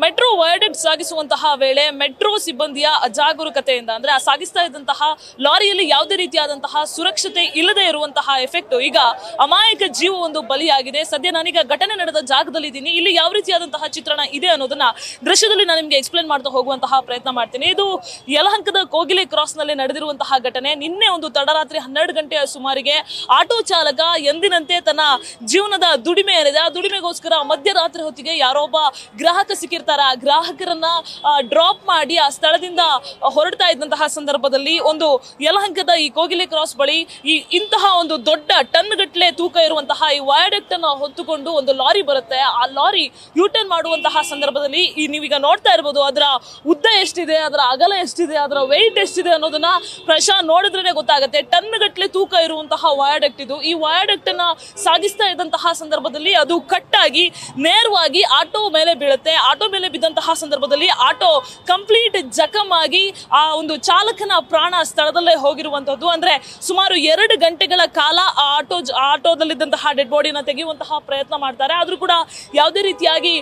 Metro viaduct ಸಾಗಿಸುವಂತಹ ವೇಳೆ metro ಸಿಬ್ಬಂದಿಯ ಅಜಾಗರೂಕತೆಯಿಂದ ಅಂದ್ರೆ ಸಾಗಿಸ್ತಾ ಇದ್ದಂತಹ ಲಾರಿಯಲ್ಲಿ ಯಾವುದೇ ರೀತಿಯಾದಂತಹ ಸುರಕ್ಷತೆ ಇಲ್ಲದೆ ಇರುವಂತಹ ಎಫೆಕ್ಟ್ ಈಗ ಅಮಾಯಕ ಜೀವ ಒಂದು ಬಲಿಯಾಗಿದೆ. ಸದ್ಯ ನಾನೀಗ ಘಟನೆ ನಡೆದ ಜಾಗದಲ್ಲಿ ಇದ್ದೀನಿ. ಇಲ್ಲಿ ಯಾವ ರೀತಿಯಾದಂತಹ ಚಿತ್ರಣ ಇದೆ ಅನ್ನೋದನ್ನ ದೃಶ್ಯದಲ್ಲಿ ನಾನು ನಿಮಗೆ ಎಕ್ಸ್ಪ್ಲೇನ್ ಮಾಡ್ತಾ ಹೋಗುವಂತಹ ಪ್ರಯತ್ನ ಮಾಡ್ತೀನಿ. ಇದು ಯಲಹಂಕದ ಕೋಗಿಲೆ ಕ್ರಾಸ್ ನಲ್ಲಿ ನಡೆದಿರುವಂತಹ ಘಟನೆ. ನಿನ್ನೆ ಒಂದು ತಡರಾತ್ರಿ 12 ಗಂಟೆಯ ಸುಮಾರಿಗೆ ಆಟೋ ಚಾಲಕ ಎಂದಿನಂತೆ ತನ್ನ ಜೀವನದ ದುಡಿಮೆ ಏನಿದೆ ಆ ದುಡಿಮೆಗೋಸ್ಕರ ಮಧ್ಯರಾತ್ರಿ ಹೊತ್ತಿಗೆ ಯಾರೊಬ್ಬ ಗ್ರಾಹಕ ಸಿಕ್ಕಿರ್ತಾರೆ. ಆ ಗ್ರಾಹಕರನ್ನ ಡ್ರಾಪ್ ಮಾಡಿ ಆ ಸ್ಥಳದಿಂದ ಹೊರಡ್ತಾ ಇದ್ದಂತಹ ಸಂದರ್ಭದಲ್ಲಿ ಒಂದು ಯಲಹಂಕದ ಈ ಕೋಗಿಲೆ ಕ್ರಾಸ್ ಬಳಿ ಇಂತಹ ಒಂದು ದೊಡ್ಡ ಟನ್ ಗಟ್ಟಲೆ ತೂಕ ಇರುವಂತಹ ಈ ವಯಾಡಕ್ಟ್ ಅನ್ನು ಹೊತ್ತುಕೊಂಡು ಒಂದು ಲಾರಿ ಬರುತ್ತೆ. ಆ ಲಾರಿ ಯೂಟರ್ನ್ ಮಾಡುವಂತಹ ಸಂದರ್ಭದಲ್ಲಿ ನೀವೀಗ ನೋಡ್ತಾ ಇರಬಹುದು ಅದರ ಉದ್ದ ಎಷ್ಟಿದೆ, ಅದರ ಅಗಲ ಎಷ್ಟಿದೆ, ಅದರ ವೆಯ್ಟ್ ಎಷ್ಟಿದೆ ಅನ್ನೋದನ್ನ ಪ್ರಶಾಂತ್ ನೋಡಿದ್ರೇನೆ ಗೊತ್ತಾಗುತ್ತೆ. ಟನ್ ಗಟ್ಟಲೆ ತೂಕ ಇರುವಂತಹ ವಯಾಡಕ್ಟ್ ಇದು. ಈ ವಯಾಡಕ್ಟ್ ಅನ್ನ ಸಾಗಿಸ್ತಾ ಇದ್ದಂತಹ ಸಂದರ್ಭದಲ್ಲಿ ಅದು ಕಟ್ಟಾಗಿ ನೇರವಾಗಿ ಆಟೋ ಮೇಲೆ ಬೀಳುತ್ತೆ. ಆಟೋ ಮೇಲೆ ಬಿದ್ದಂತಹ ಸಂದರ್ಭದಲ್ಲಿ ಆಟೋ ಕಂಪ್ಲೀಟ್ ಜಖಮ್ ಆಗಿ ಆ ಒಂದು ಚಾಲಕನ ಪ್ರಾಣ ಸ್ಥಳದಲ್ಲೇ ಹೋಗಿರುವಂತದ್ದು. ಅಂದ್ರೆ ಸುಮಾರು 2 ಗಂಟೆಗಳ ಕಾಲ ಆಟೋದಲ್ಲಿದ್ದಂತಹ ಡೆಡ್ ಬಾಡಿನ ತೆಗೆಯುವಂತಹ ಪ್ರಯತ್ನ ಮಾಡ್ತಾರೆ. ಆದ್ರೂ ಕೂಡ ಯಾವುದೇ ರೀತಿಯಾಗಿ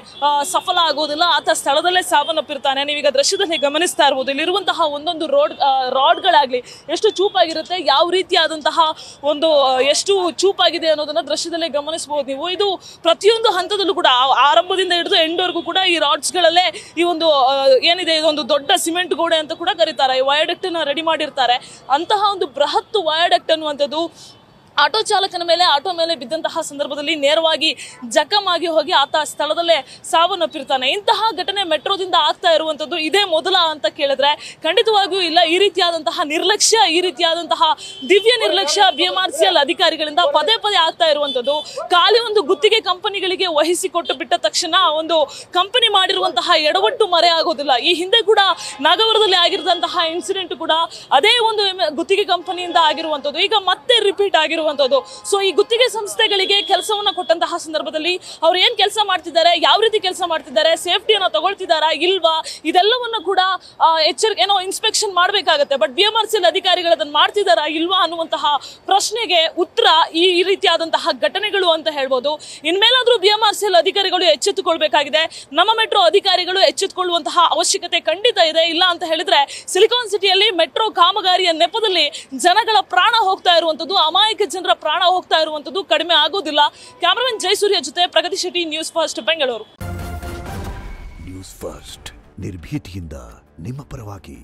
ಸಫಲ ಆಗೋದಿಲ್ಲ. ಆತ ಸ್ಥಳದಲ್ಲೇ ಸಾವನ್ನಪ್ಪಿರ್ತಾನೆ. ನೀವೀಗ ದೃಶ್ಯದಲ್ಲಿ ಗಮನಿಸ್ತಾ ಇರಬಹುದು ಇಲ್ಲಿರುವಂತಹ ಒಂದೊಂದು ರಾಡ್ಗಳಾಗ್ಲಿ ಎಷ್ಟು ಚೂಪಾಗಿರುತ್ತೆ, ಯಾವ ರೀತಿಯಾದಂತಹ ಒಂದು ಎಷ್ಟು ಚೂಪಾಗಿದೆ ಅನ್ನೋದನ್ನ ದೃಶ್ಯದಲ್ಲೇ ಗಮನಿಸಬಹುದು ನೀವು. ಇದು ಪ್ರತಿಯೊಂದು ಹಂತದಲ್ಲೂ ಕೂಡ ಆರಂಭದಿಂದ ಹಿಡಿದು ಎಂಡ್ವರೆಗೂ ಕೂಡ ಈ ರಾಡ್ಸ್ ಗಳಲ್ಲೇ ಈ ಒಂದು ಏನಿದೆ ಇದೊಂದು ದೊಡ್ಡ ಸಿಮೆಂಟ್ ಗೋಡೆ ಅಂತ ಕೂಡ ಕರೀತಾರೆ. ಈ ವಯಾಡಕ್ಟ್ ಅನ್ನ ರೆಡಿ ಮಾಡಿರ್ತಾರೆ. ಅಂತಹ ಒಂದು ಬೃಹತ್ ವಯಾಡಕ್ಟ್ ಅನ್ನುವಂಥದ್ದು ಆಟೋ ಚಾಲಕನ ಮೇಲೆ ಆಟೋ ಮೇಲೆ ಬಿದ್ದಂತಹ ಸಂದರ್ಭದಲ್ಲಿ ನೇರವಾಗಿ ಜಖಮ್ ಆಗಿ ಹೋಗಿ ಆತ ಸ್ಥಳದಲ್ಲೇ ಸಾವನ್ನಪ್ಪಿರ್ತಾನೆ. ಇಂತಹ ಘಟನೆ ಮೆಟ್ರೋದಿಂದ ಆಗ್ತಾ ಇರುವಂತದ್ದು ಇದೇ ಮೊದಲ ಅಂತ ಕೇಳಿದ್ರೆ ಖಂಡಿತವಾಗಿಯೂ ಇಲ್ಲ. ಈ ರೀತಿಯಾದಂತಹ ನಿರ್ಲಕ್ಷ್ಯ, ಈ ರೀತಿಯಾದಂತಹ ದಿವ್ಯ ನಿರ್ಲಕ್ಷ್ಯ BMRCL ಅಧಿಕಾರಿಗಳಿಂದ ಪದೇ ಪದೇ ಆಗ್ತಾ ಇರುವಂತದ್ದು. ಖಾಲಿ ಒಂದು ಗುತ್ತಿಗೆ ಕಂಪನಿಗಳಿಗೆ ವಹಿಸಿಕೊಟ್ಟು ಬಿಟ್ಟ ತಕ್ಷಣ ಒಂದು ಕಂಪನಿ ಮಾಡಿರುವಂತಹ ಎಡವಟ್ಟು ಮರೆ ಆಗೋದಿಲ್ಲ. ಈ ಹಿಂದೆ ಕೂಡ ನಾಗವರದಲ್ಲಿ ಆಗಿರುವಂತಹ ಇನ್ಸಿಡೆಂಟ್ ಕೂಡ ಅದೇ ಒಂದು ಗುತ್ತಿಗೆ ಕಂಪನಿಯಿಂದ ಆಗಿರುವಂತದ್ದು ಈಗ ಮತ್ತೆ ರಿಪೀಟ್ ಆಗಿರುವ. ಸೊ ಈ ಗುತ್ತಿಗೆ ಸಂಸ್ಥೆಗಳಿಗೆ ಕೆಲಸವನ್ನ ಕೊಟ್ಟಂತಹ ಸಂದರ್ಭದಲ್ಲಿ ಅವ್ರು ಏನ್ ಕೆಲಸ ಮಾಡ್ತಿದ್ದಾರೆ, ಯಾವ ರೀತಿ ಕೆಲಸ ಮಾಡ್ತಿದ್ದಾರೆ, ಸೇಫ್ಟಿಯನ್ನ ತಗೊಳ್ತಿದ್ದಾರಾ ಇಲ್ವಾ, ಇದೆಲ್ಲವನ್ನ ಕೂಡ ಏನೋ ಇನ್ಸ್ಪೆಕ್ಷನ್ ಮಾಡಬೇಕಾಗತ್ತೆ. ಬಟ್ BMRCL ಅಧಿಕಾರಿಗಳು ಅದನ್ನ ಮಾಡ್ತಿದ್ದಾರಾ ಇಲ್ವಾ ಅನ್ನುವಂತಹ ಪ್ರಶ್ನೆಗೆ ಉತ್ತರ ಈ ರೀತಿಯಾದಂತಹ ಘಟನೆಗಳು ಅಂತ ಹೇಳ್ಬೋದು. ಇನ್ಮೇಲಾದ್ರೂ BMRCL ಅಧಿಕಾರಿಗಳು ಎಚ್ಚೆತ್ತುಕೊಳ್ಬೇಕಾಗಿದೆ. ನಮ್ಮ ಮೆಟ್ರೋ ಅಧಿಕಾರಿಗಳು ಎಚ್ಚೆತ್ತುಕೊಳ್ಳುವಂತಹ ಅವಶ್ಯಕತೆ ಖಂಡಿತ ಇದೆ. ಇಲ್ಲ ಅಂತ ಹೇಳಿದ್ರೆ ಸಿಲಿಕಾನ್ ಸಿಟಿಯಲ್ಲಿ ಮೆಟ್ರೋ ಕಾಮಗಾರಿಯ ನೆಪದಲ್ಲಿ ಜನಗಳ ಪ್ರಾಣ ಹೋಗ್ತಾ ಇರುವಂತದ್ದು, ಅಮಾಯಕ ಜನರ ಪ್ರಾಣ ಹೋಗ್ತಾ ಇರುವಂತದ್ದು ಕಡಿಮೆ ಆಗೋದಿಲ್ಲ. ಕ್ಯಾಮರಾಮನ್ ಜಯಸೂರ್ಯ ಜೊತೆ Pragathi Shetty, news first Bengaluru. News first ನಿರ್ಭೀತಿಯಿಂದ ನಿಮ್ಮ ಪರವಾಗಿ.